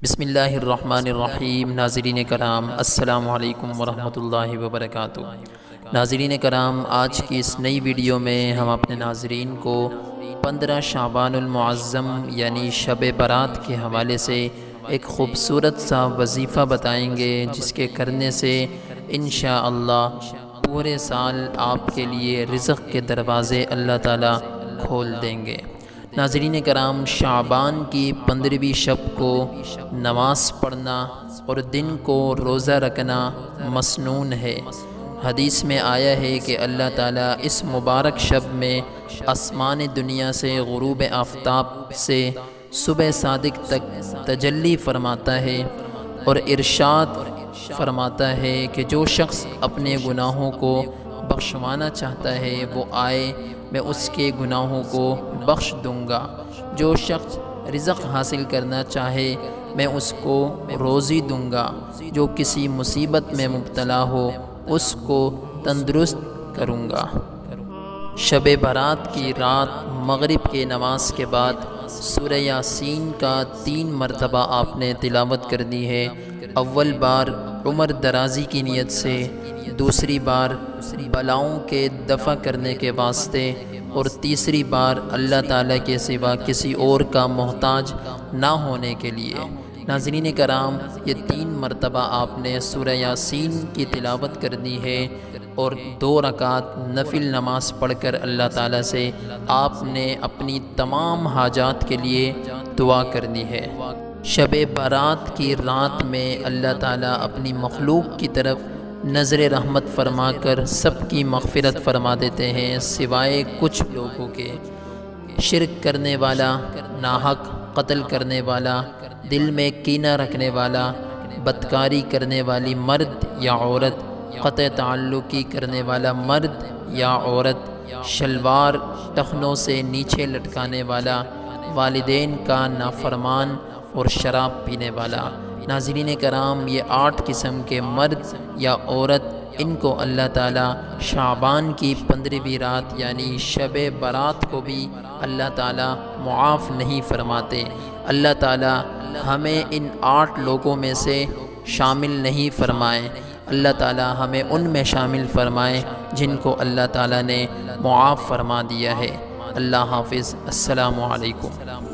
بسم اللہ الرحمن الرحیم۔ ناظرین کرام، السلام علیکم ورحمۃ اللہ وبرکاتہ۔ ناظرین کرام، آج کی اس نئی ویڈیو میں ہم اپنے ناظرین کو 15 شعبان المعظم یعنی شب برات کے حوالے سے ایک خوبصورت سا وظیفہ بتائیں گے، جس کے کرنے سے انشاءاللہ پورے سال آپ کے لیے رزق کے دروازے اللہ تعالیٰ کھول دیں گے۔ ناظرین کرام، شعبان کی 15ویں شب کو نماز پڑھنا اور دن کو روزہ رکھنا مسنون ہے۔ حدیث میں آیا ہے کہ اللہ تعالیٰ اس مبارک شب میں آسمان دنیا سے غروب آفتاب سے صبح صادق تک تجلی فرماتا ہے اور ارشاد فرماتا ہے کہ جو شخص اپنے گناہوں کو بخشوانا چاہتا ہے وہ آئے، میں اس کے گناہوں کو بخش دوں گا۔ جو شخص رزق حاصل کرنا چاہے میں اس کو روزی دوں گا۔ جو کسی مصیبت میں مبتلا ہو اس کو تندرست کروں گا۔ شب برات کی رات مغرب کے نماز کے بعد سورہ یاسین کا 3 مرتبہ آپ نے تلاوت کرنی ہے۔ اول بار عمر درازی کی نیت سے، دوسری بار بلاؤں کے دفع کرنے کے واسطے، اور تیسری بار اللہ تعالیٰ کے سوا کسی اور کا محتاج نہ ہونے کے لیے۔ ناظرین کرام، یہ 3 مرتبہ آپ نے سورہ یاسین کی تلاوت کرنی ہے اور 2 رکعت نفل نماز پڑھ کر اللہ تعالیٰ سے آپ نے اپنی تمام حاجات کے لیے دعا کرنی ہے۔ شب برات کی رات میں اللہ تعالیٰ اپنی مخلوق کی طرف نظر رحمت فرما کر سب کی مغفرت فرما دیتے ہیں، سوائے کچھ لوگوں کے۔ شرک کرنے والا، ناحق قتل کرنے والا، دل میں کینہ رکھنے والا، بدکاری کرنے والی مرد یا عورت، قطع تعلقی کرنے والا مرد یا عورت، شلوار ٹخنوں سے نیچے لٹکانے والا، والدین کا نافرمان اور شراب پینے والا۔ ناظرین کرام، یہ 8 قسم کے مرد یا عورت، ان کو اللہ تعالیٰ شعبان کی 15ویں رات یعنی شب برات کو بھی اللہ تعالیٰ معاف نہیں فرماتے۔ اللہ تعالیٰ ہمیں ان 8 لوگوں میں سے شامل نہیں فرمائے۔ اللہ تعالیٰ ہمیں ان میں شامل فرمائے جن کو اللہ تعالیٰ نے معاف فرما دیا ہے۔ اللہ حافظ۔ السلام علیکم۔